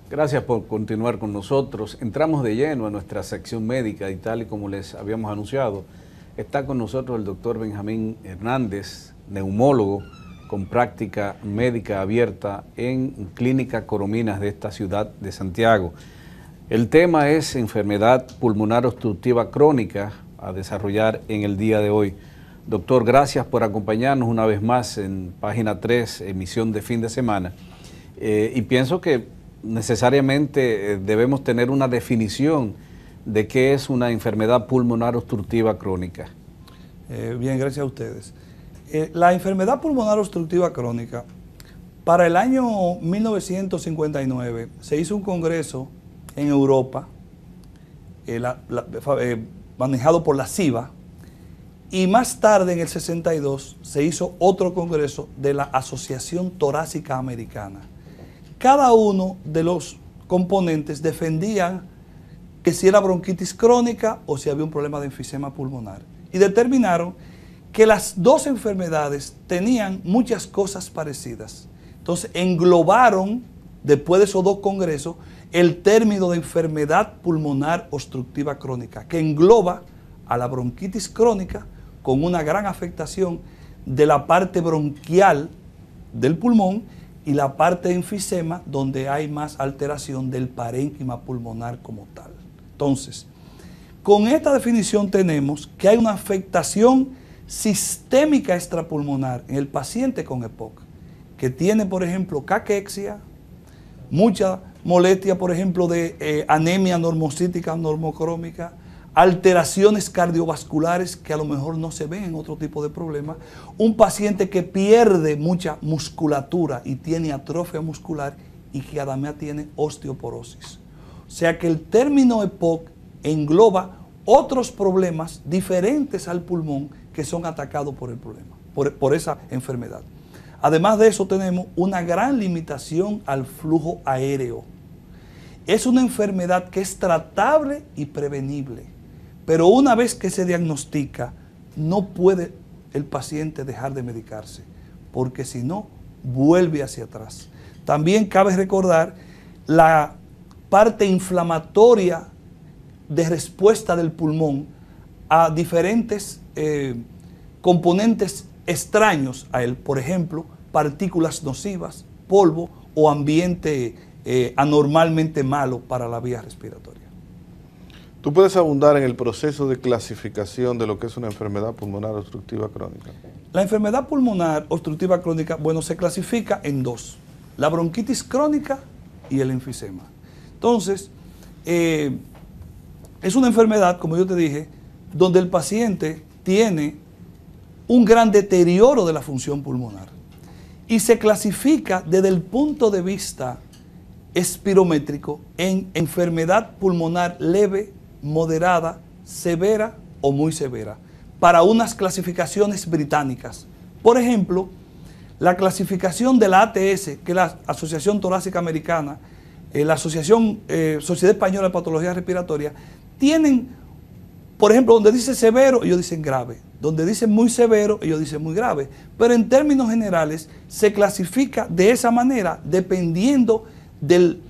Gracias por continuar con nosotros. Entramos de lleno a nuestra sección médica y tal y como les habíamos anunciado, está con nosotros el doctor Benjamín Hernández, neumólogo con práctica médica abierta en Clínica Corominas de esta ciudad de Santiago. El tema es enfermedad pulmonar obstructiva crónica a desarrollar en el día de hoy. Doctor, gracias por acompañarnos una vez más en Página 3, emisión de fin de semana. Y pienso que necesariamente debemos tener una definición de qué es una enfermedad pulmonar obstructiva crónica. Bien, gracias a ustedes. La enfermedad pulmonar obstructiva crónica, para el año 1959 se hizo un congreso en Europa, manejado por la CIVA, y más tarde, en el 62, se hizo otro congreso de la Asociación Torácica Americana. Cada uno de los componentes defendían que si era bronquitis crónica o si había un problema de enfisema pulmonar. Y determinaron que las dos enfermedades tenían muchas cosas parecidas. Entonces englobaron, después de esos dos congresos, el término de enfermedad pulmonar obstructiva crónica, que engloba a la bronquitis crónica con una gran afectación de la parte bronquial del pulmón y la parte de enfisema, donde hay más alteración del parénquima pulmonar como tal. Entonces, con esta definición tenemos que hay una afectación sistémica extrapulmonar en el paciente con EPOC, que tiene, por ejemplo, caquexia, mucha molestia, por ejemplo, de anemia normocítica, normocrómica, alteraciones cardiovasculares que a lo mejor no se ven en otro tipo de problemas, un paciente que pierde mucha musculatura y tiene atrofia muscular y que además tiene osteoporosis. O sea que el término EPOC engloba otros problemas diferentes al pulmón que son atacados por el problema, por esa enfermedad. Además de eso tenemos una gran limitación al flujo aéreo. Es una enfermedad que es tratable y prevenible. Pero una vez que se diagnostica, no puede el paciente dejar de medicarse, porque si no, vuelve hacia atrás. También cabe recordar la parte inflamatoria de respuesta del pulmón a diferentes componentes extraños a él, por ejemplo, partículas nocivas, polvo o ambiente anormalmente malo para la vía respiratoria. ¿Tú puedes abundar en el proceso de clasificación de lo que es una enfermedad pulmonar obstructiva crónica? La enfermedad pulmonar obstructiva crónica, bueno, se clasifica en dos: la bronquitis crónica y el enfisema. Entonces, es una enfermedad, como yo te dije, donde el paciente tiene un gran deterioro de la función pulmonar y se clasifica desde el punto de vista espirométrico en enfermedad pulmonar leve, moderada, severa o muy severa, para unas clasificaciones británicas. Por ejemplo, la clasificación de la ATS, que es la Asociación Torácica Americana, la Sociedad Española de Patología Respiratoria, tienen, por ejemplo, donde dice severo, ellos dicen grave, donde dicen muy severo, ellos dicen muy grave, pero en términos generales se clasifica de esa manera dependiendo del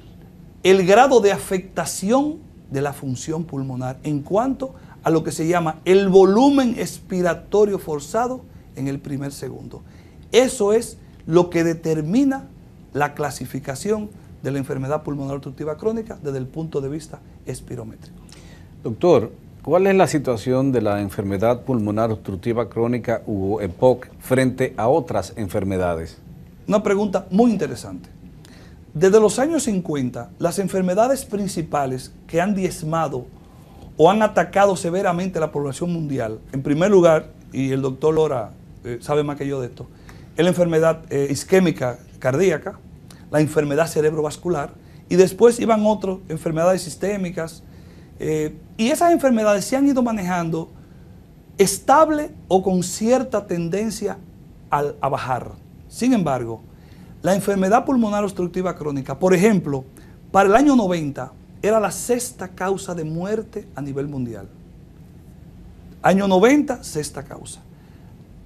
grado de afectación de la función pulmonar en cuanto a lo que se llama el volumen expiratorio forzado en el primer segundo. Eso es lo que determina la clasificación de la enfermedad pulmonar obstructiva crónica desde el punto de vista espirométrico. Doctor, ¿cuál es la situación de la enfermedad pulmonar obstructiva crónica u EPOC frente a otras enfermedades? Una pregunta muy interesante. Desde los años 50, las enfermedades principales que han diezmado o han atacado severamente a la población mundial, en primer lugar, y el doctor Lora sabe más que yo de esto, es la enfermedad isquémica cardíaca, la enfermedad cerebrovascular, y después iban otras enfermedades sistémicas, y esas enfermedades se han ido manejando estable o con cierta tendencia a bajar. Sin embargo, la enfermedad pulmonar obstructiva crónica, por ejemplo, para el año 90 era la sexta causa de muerte a nivel mundial. Año 90, sexta causa.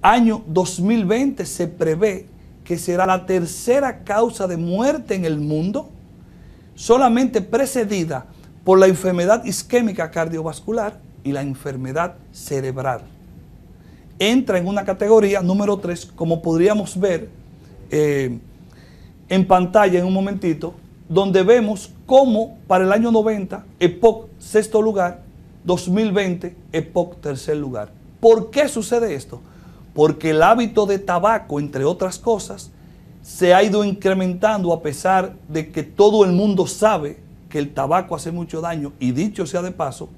Año 2020 se prevé que será la tercera causa de muerte en el mundo solamente precedida por la enfermedad isquémica cardiovascular y la enfermedad cerebral. Entra en una categoría número 3, como podríamos ver en pantalla en un momentito, donde vemos cómo para el año 90, EPOC sexto lugar, 2020, EPOC tercer lugar. ¿Por qué sucede esto? Porque el hábito de tabaco, entre otras cosas, se ha ido incrementando a pesar de que todo el mundo sabe que el tabaco hace mucho daño, y dicho sea de paso,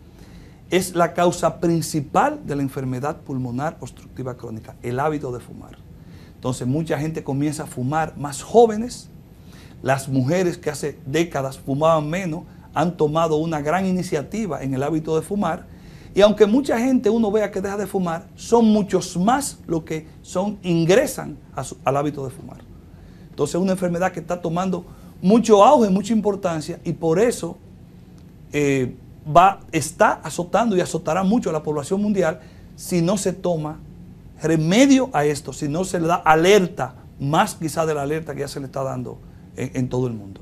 es la causa principal de la enfermedad pulmonar obstructiva crónica, el hábito de fumar. Entonces mucha gente comienza a fumar más jóvenes. Las mujeres que hace décadas fumaban menos han tomado una gran iniciativa en el hábito de fumar, y aunque mucha gente uno vea que deja de fumar, son muchos más los que ingresan al hábito de fumar. Entonces es una enfermedad que está tomando mucho auge, mucha importancia, y por eso está azotando y azotará mucho a la población mundial si no se toma remedio a esto, si no se le da alerta, más quizá de la alerta que ya se le está dando en todo el mundo.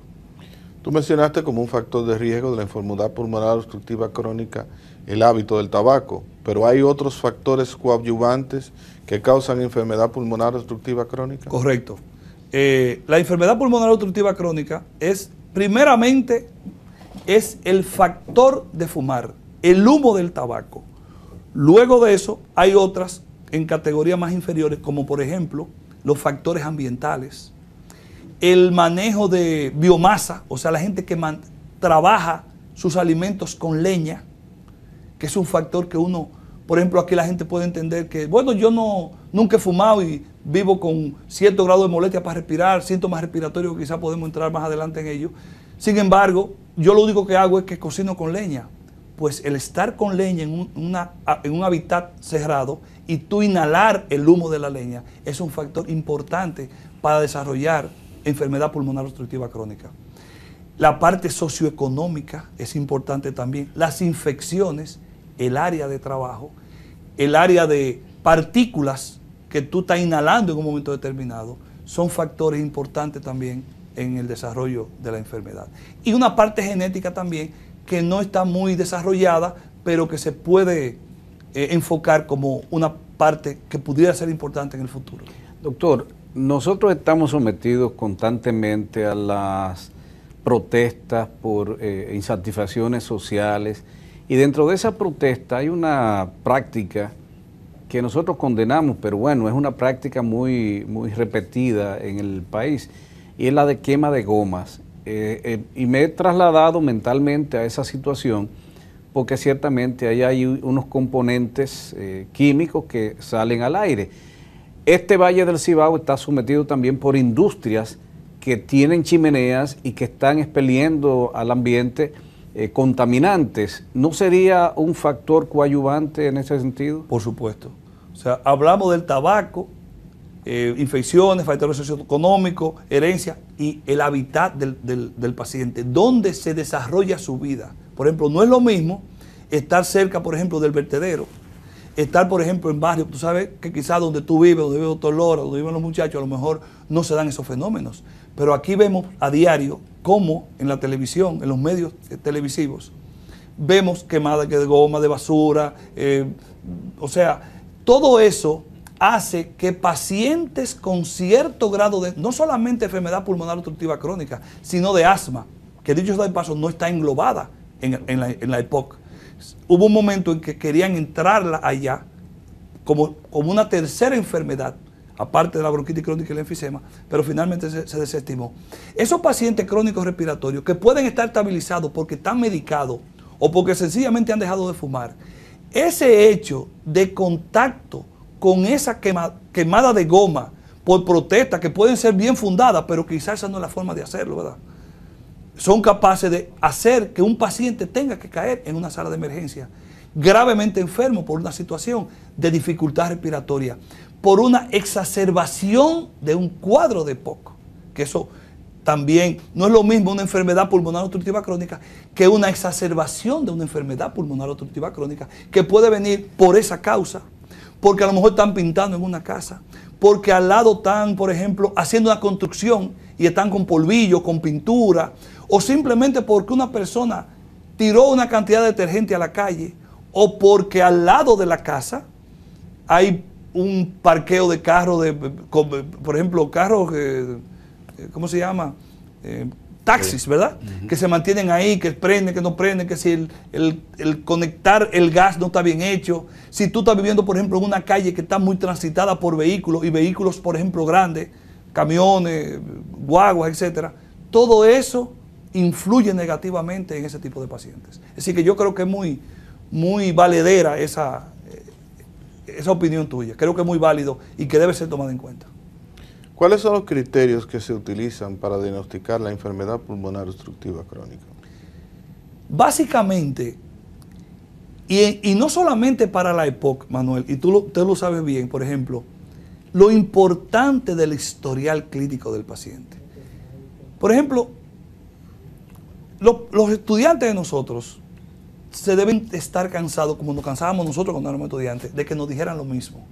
Tú mencionaste como un factor de riesgo de la enfermedad pulmonar obstructiva crónica el hábito del tabaco, pero ¿hay otros factores coadyuvantes que causan enfermedad pulmonar obstructiva crónica? Correcto. La enfermedad pulmonar obstructiva crónica primeramente, es el factor de fumar, el humo del tabaco. Luego de eso hay otras en categorías más inferiores, como por ejemplo los factores ambientales, el manejo de biomasa, o sea, la gente que trabaja sus alimentos con leña, que es un factor que uno, por ejemplo, aquí la gente puede entender que, bueno, yo nunca he fumado y vivo con cierto grado de molestia para respirar, síntomas respiratorios que quizás podemos entrar más adelante en ello. Sin embargo, yo lo único que hago es que cocino con leña. Pues el estar con leña en un hábitat cerrado y tú inhalar el humo de la leña es un factor importante para desarrollar enfermedad pulmonar obstructiva crónica. La parte socioeconómica es importante también. Las infecciones, el área de trabajo, el área de partículas que tú estás inhalando en un momento determinado, son factores importantes también en el desarrollo de la enfermedad. Y una parte genética también que no está muy desarrollada, pero que se puede enfocar como una parte que pudiera ser importante en el futuro. Doctor, nosotros estamos sometidos constantemente a las protestas por insatisfacciones sociales, y dentro de esa protesta hay una práctica que nosotros condenamos, pero bueno, es una práctica muy repetida en el país, y es la de quema de gomas. Y me he trasladado mentalmente a esa situación porque ciertamente ahí hay unos componentes químicos que salen al aire. Este Valle del Cibao está sometido también por industrias que tienen chimeneas y que están expeliendo al ambiente contaminantes. ¿No sería un factor coadyuvante en ese sentido? Por supuesto. O sea, hablamos del tabaco, infecciones, factores socioeconómicos, herencia y el hábitat del paciente, donde se desarrolla su vida. Por ejemplo, no es lo mismo estar cerca, por ejemplo, del vertedero, estar, por ejemplo, en barrios, tú sabes que quizás donde tú vives, donde vive el doctor Lora, donde viven los muchachos, a lo mejor no se dan esos fenómenos. Pero aquí vemos a diario cómo en la televisión, en los medios televisivos, vemos quemadas de goma, de basura, o sea, todo eso hace que pacientes con cierto grado de, no solamente enfermedad pulmonar obstructiva crónica, sino de asma, que dicho sea de paso no está englobada en la EPOC. Hubo un momento en que querían entrarla allá como una tercera enfermedad, aparte de la bronquitis crónica y el enfisema, pero finalmente se desestimó. Esos pacientes crónicos respiratorios que pueden estar estabilizados porque están medicados o porque sencillamente han dejado de fumar, ese hecho de contacto con esa quemada de goma por protestas que pueden ser bien fundadas, pero quizás esa no es la forma de hacerlo, ¿verdad? Son capaces de hacer que un paciente tenga que caer en una sala de emergencia, gravemente enfermo por una situación de dificultad respiratoria, por una exacerbación de un cuadro de EPOC, que eso también no es lo mismo una enfermedad pulmonar obstructiva crónica que una exacerbación de una enfermedad pulmonar obstructiva crónica, que puede venir por esa causa, porque a lo mejor están pintando en una casa, porque al lado están, por ejemplo, haciendo una construcción y están con polvillo, con pintura, o simplemente porque una persona tiró una cantidad de detergente a la calle, o porque al lado de la casa hay un parqueo de carros, por ejemplo, carros, ¿cómo se llama? Taxis, ¿verdad? Que se mantienen ahí, que prenden, que no prenden, que si el conectar el gas no está bien hecho. Si tú estás viviendo, por ejemplo, en una calle que está muy transitada por vehículos, y vehículos, por ejemplo, grandes, camiones, guaguas, etcétera, todo eso influye negativamente en ese tipo de pacientes. Es decir, que yo creo que es muy valedera esa opinión tuya. Creo que es muy válido y que debe ser tomada en cuenta. ¿Cuáles son los criterios que se utilizan para diagnosticar la enfermedad pulmonar obstructiva crónica? Básicamente, y no solamente para la EPOC, Manuel, y tú lo sabes bien, por ejemplo, lo importante del historial clínico del paciente. Por ejemplo, los estudiantes de nosotros se deben estar cansados, como nos cansábamos nosotros cuando éramos estudiantes, de que nos dijeran lo mismo.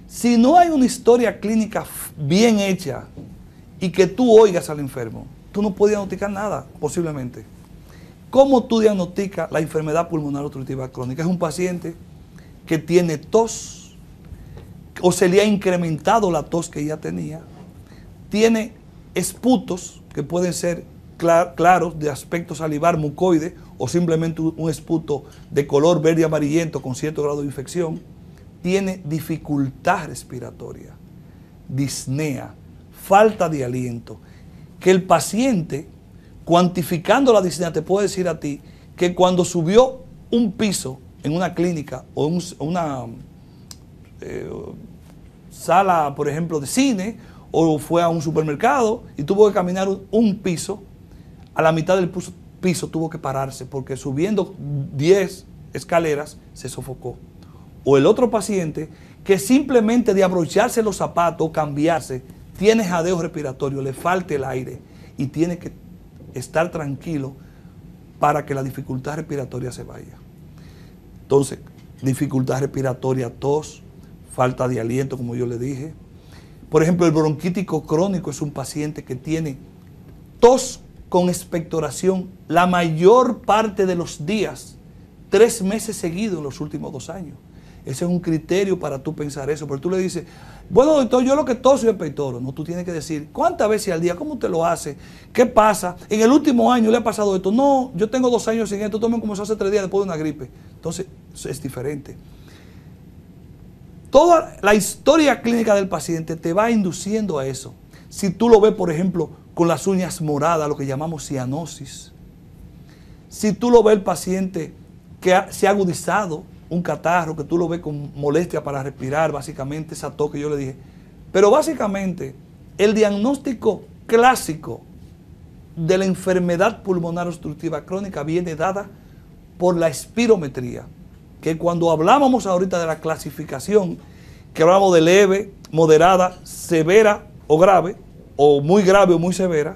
Si no hay una historia clínica bien hecha y que tú oigas al enfermo, tú no puedes diagnosticar nada, posiblemente. ¿Cómo tú diagnosticas la enfermedad pulmonar obstructiva crónica? Es un paciente que tiene tos, o se le ha incrementado la tos que ya tenía, tiene esputos que pueden ser claros de aspecto salivar mucoide, o simplemente un esputo de color verde amarillento con cierto grado de infección, tiene dificultad respiratoria, disnea, falta de aliento, que el paciente, cuantificando la disnea, te puede decir a ti que cuando subió un piso en una clínica o una sala, por ejemplo, de cine, o fue a un supermercado y tuvo que caminar un piso, a la mitad del piso tuvo que pararse porque subiendo 10 escaleras se sofocó. O el otro paciente que simplemente de abrocharse los zapatos o cambiarse, tiene jadeo respiratorio, le falta el aire y tiene que estar tranquilo para que la dificultad respiratoria se vaya. Entonces, dificultad respiratoria, tos, falta de aliento, como yo le dije. Por ejemplo, el bronquítico crónico es un paciente que tiene tos con expectoración la mayor parte de los días, 3 meses seguidos en los últimos 2 años. Ese es un criterio para tú pensar eso, pero tú le dices, bueno, doctor, yo lo que toso y expectoro. No, tú tienes que decir, ¿cuántas veces al día? ¿Cómo usted lo hace? ¿Qué pasa? En el último año le ha pasado esto. No, yo tengo 2 años sin esto, esto me comenzó hace 3 días después de una gripe. Entonces, es diferente. Toda la historia clínica del paciente te va induciendo a eso. Si tú lo ves, por ejemplo, con las uñas moradas, lo que llamamos cianosis. Si tú lo ves el paciente que se ha agudizado, un catarro, que tú lo ves con molestia para respirar, básicamente esa tos que yo le dije. Pero básicamente, el diagnóstico clásico de la enfermedad pulmonar obstructiva crónica viene dada por la espirometría, que cuando hablábamos ahorita de la clasificación, que hablamos de leve, moderada, severa o grave, o muy grave o muy severa,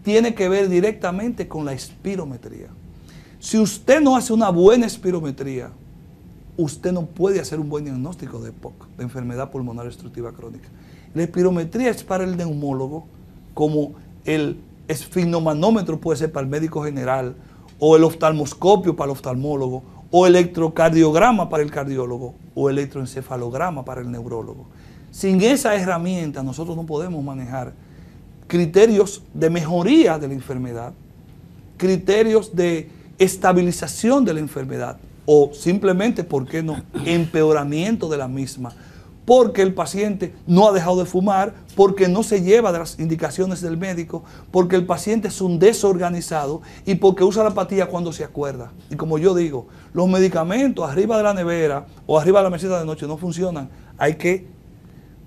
tiene que ver directamente con la espirometría. Si usted no hace una buena espirometría, usted no puede hacer un buen diagnóstico de EPOC, de enfermedad pulmonar obstructiva crónica. La espirometría es para el neumólogo, como el esfigmomanómetro puede ser para el médico general, o el oftalmoscopio para el oftalmólogo, o electrocardiograma para el cardiólogo, o electroencefalograma para el neurólogo. Sin esa herramienta nosotros no podemos manejar criterios de mejoría de la enfermedad, criterios de estabilización de la enfermedad, o simplemente, ¿por qué no?, empeoramiento de la misma, porque el paciente no ha dejado de fumar, porque no se lleva de las indicaciones del médico, porque el paciente es un desorganizado y porque usa la pastilla cuando se acuerda. Y como yo digo, los medicamentos arriba de la nevera o arriba de la mesita de noche no funcionan.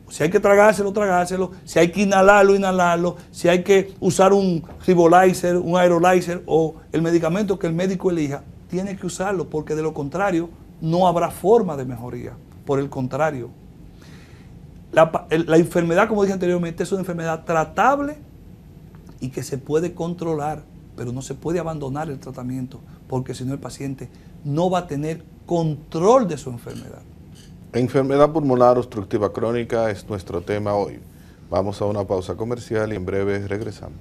Si hay que tragárselo, tragárselo. Si hay que inhalarlo, inhalarlo. Si hay que usar un Ribolizer, un Aerolizer o el medicamento que el médico elija, tiene que usarlo, porque de lo contrario no habrá forma de mejoría. Por el contrario, la enfermedad, como dije anteriormente, es una enfermedad tratable y que se puede controlar, pero no se puede abandonar el tratamiento, porque si no el paciente no va a tener control de su enfermedad. Enfermedad pulmonar obstructiva crónica es nuestro tema hoy. Vamos a una pausa comercial y en breve regresamos.